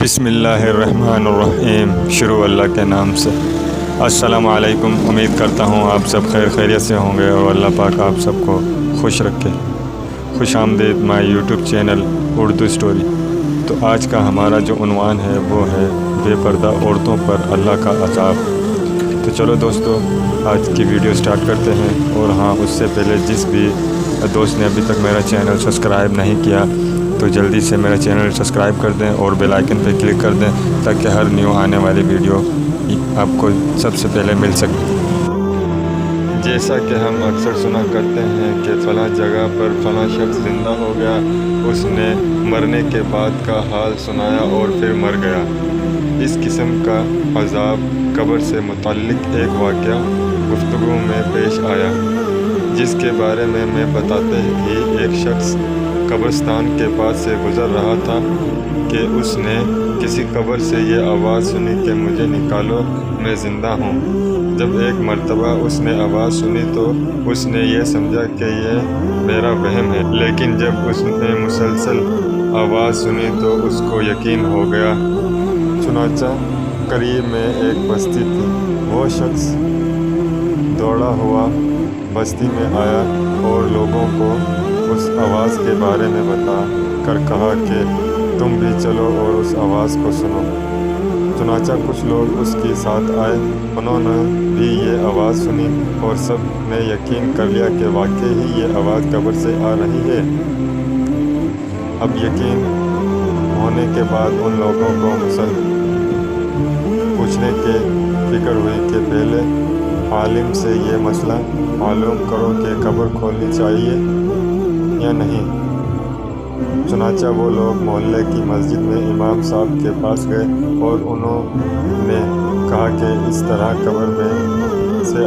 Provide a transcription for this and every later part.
بسم اللہ الرحمن الرحیم، شروع اللہ کے نام سے۔ السلام علیکم، امید کرتا ہوں آپ سب خیریت سے ہوں گے اور اللہ پاک آپ سب کو خوش رکھے۔ خوش آمدید مائی یوٹیوب چینل اردو اسٹوری۔ تو آج کا ہمارا جو عنوان ہے وہ ہے بے پردہ عورتوں پر اللہ کا عذاب۔ تو چلو دوستو، آج کی ویڈیو سٹارٹ کرتے ہیں۔ اور ہاں، اس سے پہلے جس بھی دوست نے ابھی تک میرا چینل سبسکرائب نہیں کیا تو جلدی سے میرا چینل سبسکرائب کر دیں اور بیل آئیکن پہ کلک کر دیں تاکہ ہر نیو آنے والی ویڈیو آپ کو سب سے پہلے مل سکے۔ جیسا کہ ہم اکثر سنا کرتے ہیں کہ فلاں جگہ پر فلاں شخص زندہ ہو گیا، اس نے مرنے کے بعد کا حال سنایا اور پھر مر گیا۔ اس قسم کا عذاب قبر سے متعلق ایک واقعہ گفتگو میں پیش آیا، جس کے بارے میں بتاتے ہی ایک شخص قبرستان کے پاس سے گزر رہا تھا کہ اس نے کسی قبر سے یہ آواز سنی کہ مجھے نکالو، میں زندہ ہوں۔ جب ایک مرتبہ اس نے آواز سنی تو اس نے یہ سمجھا کہ یہ میرا وہم ہے، لیکن جب اس نے مسلسل آواز سنی تو اس کو یقین ہو گیا۔ چنانچہ قریب میں ایک بستی تھی۔ وہ شخص دوڑا ہوا بستی میں آیا اور لوگوں کو اس آواز کے بارے میں بتا کر کہا کہ تم بھی چلو اور اس آواز کو سنو۔ چنانچہ کچھ لوگ اس کے ساتھ آئے، انہوں نے بھی یہ آواز سنی اور سب نے یقین کر لیا کہ واقعی ہی یہ آواز قبر سے آ رہی ہے۔ اب یقین ہونے کے بعد ان لوگوں کو پوچھنے کی فکر ہوئی کہ پہلے عالم سے یہ مسئلہ معلوم کرو کہ قبر کھولنی چاہیے یا نہیں۔ چنانچہ وہ لوگ محلے کی مسجد میں امام صاحب کے پاس گئے اور انہوں نے کہا کہ اس طرح قبر میں سے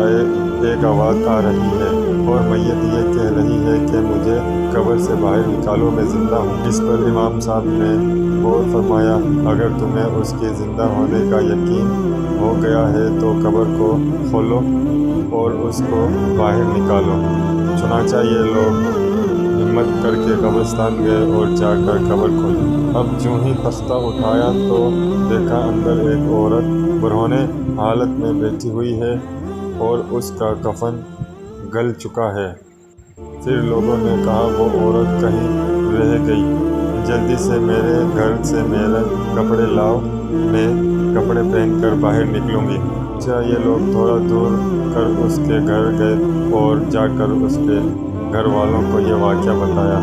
ایک آواز آ رہی ہے اور میت یہ کہہ رہی ہے کہ مجھے قبر سے باہر نکالو، میں زندہ ہوں۔ اس پر امام صاحب نے غور فرمایا، اگر تمہیں اس کے زندہ ہونے کا یقین ہو گیا ہے تو قبر کو کھولو اور اس کو باہر نکالو۔ چنانچہ یہ لوگ ہمت کر کے قبرستان گئے اور جا کر قبر کھولی۔ اب جوں ہی تختہ اٹھایا تو دیکھا اندر ایک عورت برہنہ حالت میں بیٹھی ہوئی ہے اور اس کا کفن گل چکا ہے۔ پھر لوگوں نے کہا وہ عورت کہیں رہ گئی، جلدی سے میرے گھر سے میرے کپڑے لاؤ، میں کپڑے پہن کر باہر نکلوں گی۔ یہ لوگ تھوڑا دور کر اس کے گھر گئے اور جا کر اس کے گھر والوں کو یہ واقعہ بتایا۔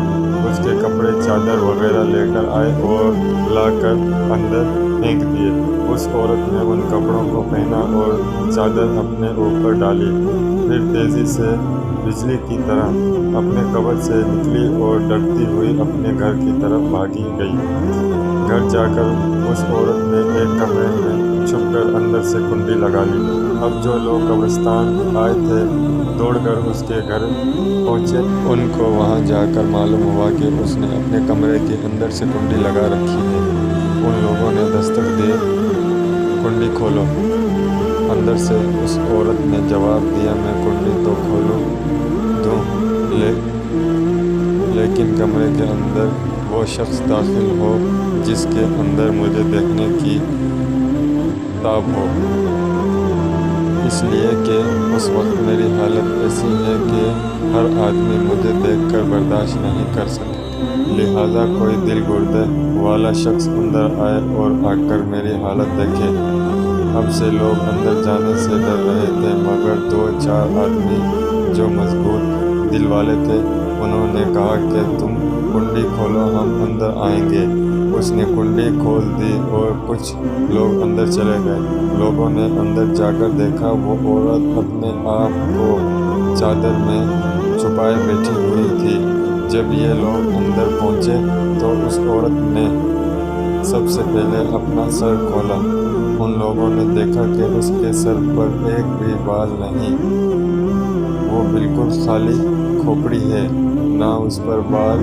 اس کے کپڑے چادر وغیرہ لے کر آئے اور لا کر اندر پھینک دیے۔ اس عورت نے ان کپڑوں کو پہنا اور چادر اپنے اوپر ڈالی، پھر تیزی سے بجلی کی طرح اپنے قبر سے نکلی اور ڈرتی ہوئی اپنے گھر کی طرف بھاگی گئی۔ گھر جا کر اس عورت نے ایک کمرے میں چھپ کر اندر سے کنڈی لگا لی۔ اب جو لوگ قبرستان آئے تھے دوڑ کر اس کے گھر پہنچے۔ ان کو وہاں جا کر معلوم ہوا کہ اس نے اپنے کمرے کے اندر سے کنڈی لگا رکھی ہے۔ ان لوگوں نے دستک دی، کنڈی کھولو۔ اندر سے اس عورت نے جواب دیا، میں کنڈی تو کھولوں دوں لیکن کمرے کے اندر وہ شخص داخل ہو جس کے اندر مجھے دیکھنے کی تاب ہو، اس لیے کہ اس وقت میری حالت ایسی ہے کہ ہر آدمی مجھے دیکھ کر برداشت نہیں کر سکے، لہٰذا کوئی دل گردے والا شخص اندر آئے اور آ کر میری حالت دیکھے۔ اب سے لوگ اندر جانے سے ڈر رہے تھے، مگر دو چار آدمی جو مضبوط دل والے تھے انہوں نے کہا کہ تم کنڈی کھولو، ہم اندر آئیں گے۔ اس نے کنڈی کھول دی اور کچھ لوگ اندر چلے گئے۔ لوگوں نے اندر جا کر دیکھا وہ عورت اپنے آپ کو چادر میں چھپائے بیٹھی ہوئی تھی۔ جب یہ لوگ اندر پہنچے تو اس عورت نے سب سے پہلے اپنا سر کھولا۔ ان لوگوں نے دیکھا کہ اس کے سر پر ایک بھی بال نہیں، وہ بالکل خالی کھوپڑی ہے، نہ اس پر بال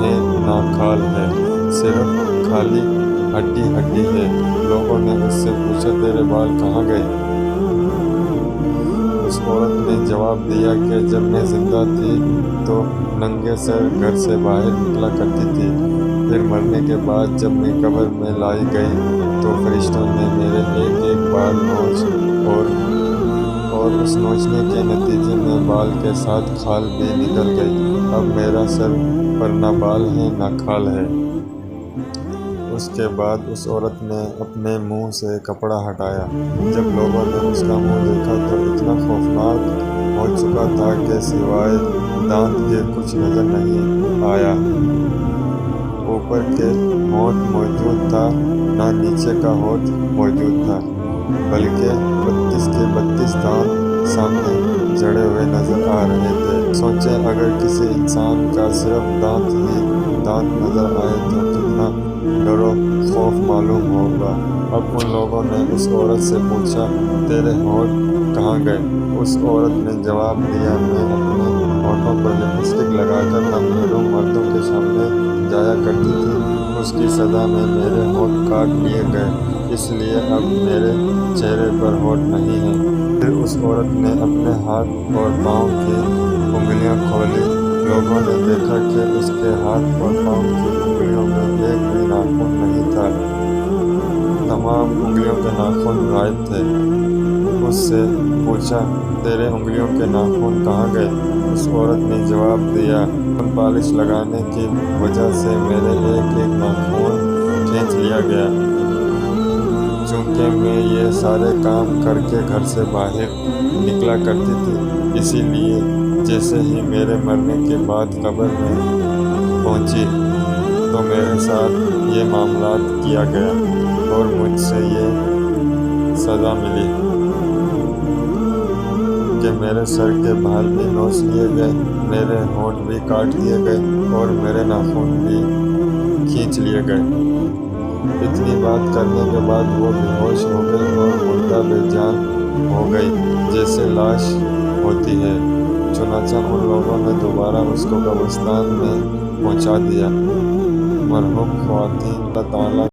ہے نہ کھال ہے، صرف خالی ہڈی ہے۔ لوگوں نے اس سے پوچھا تیرے بال کہاں گئے؟ اس عورت نے جواب دیا کہ جب میں زندہ تھی تو ننگے سر گھر سے باہر نکلا کرتی تھی، پھر مرنے کے بعد جب میں قبر میں لائی گئی تو فرشتوں نے میرے ایک ایک بال نوچ اور اس نوچنے کے نتیجے میں بال کے ساتھ کھال بھی نکل گئی۔ اب میرا سر پر نہ بال ہے نہ کھال ہے۔ اس کے بعد اس عورت نے اپنے منہ سے کپڑا ہٹایا۔ جب لوگوں نے اس کا منہ دیکھا تو اتنا خوفناک ہو چکا تھا کہ سوائے دانت کے کچھ نظر نہیں آیا۔ اوپر کے ہونٹ موجود تھا نہ نیچے کا ہونٹ موجود تھا، بلکہ 32 کے 32 دانت سامنے جڑے ہوئے نظر آ رہے تھے۔ سوچیں اگر کسی انسان کا صرف دانت ہی دانت نظر آئے تو کتنا ڈر و خوف معلوم ہوگا۔ اب ان لوگوں نے اس عورت سے پوچھا، تیرے ہونٹ کہاں گئے؟ اس عورت نے جواب دیا، میں اپنے ہونٹوں پر لپسٹک لگا کر نامحرم مردوں کے سامنے جایا کرتی تھی۔ اس کی سزا میں میرے ہونٹ کاٹ لیے گئے، اس لیے اب میرے چہرے پر ہونٹ نہیں ہیں۔ پھر اس عورت نے اپنے ہاتھ اور پاؤں کی انگلیاں کھولی۔ لوگوں نے دیکھا کہ اس کے ہاتھ اور پاؤں کی انگلیوں میں ایک بھی ناخن نہیں تھا، تمام انگلیوں کے ناخن غائب تھے۔ اس سے پوچھا، تیرے انگلیوں کے ناخن کہاں گئے؟ اس عورت نے جواب دیا، نیل پالش لگانے کی وجہ سے میرے ایک ایک ناخن کھینچ لیا گیا۔ چونکہ میں یہ سارے کام کر کے گھر سے باہر نکلا کرتی تھی، اسی لیے جیسے ہی میرے مرنے کے بعد قبر میں پہنچی تو میرے ساتھ یہ معاملات کیا گیا اور مجھ سے یہ سزا ملی کہ میرے سر کے بال بھی نوچ لیے گئے، میرے ہونٹ بھی کاٹ دیے گئے اور میرے ناخن بھی کھینچ لیے گئے۔ اتنی بات کرنے کے بعد وہ بے ہوش ہو گئی اور مردہ بے جان ہو گئی جیسے لاش ہوتی ہے۔ چنانچہ ان لوگوں نے دوبارہ اس کو قبرستان میں پہنچا دیا۔ مرحوم خواتین اللہ تعالیٰ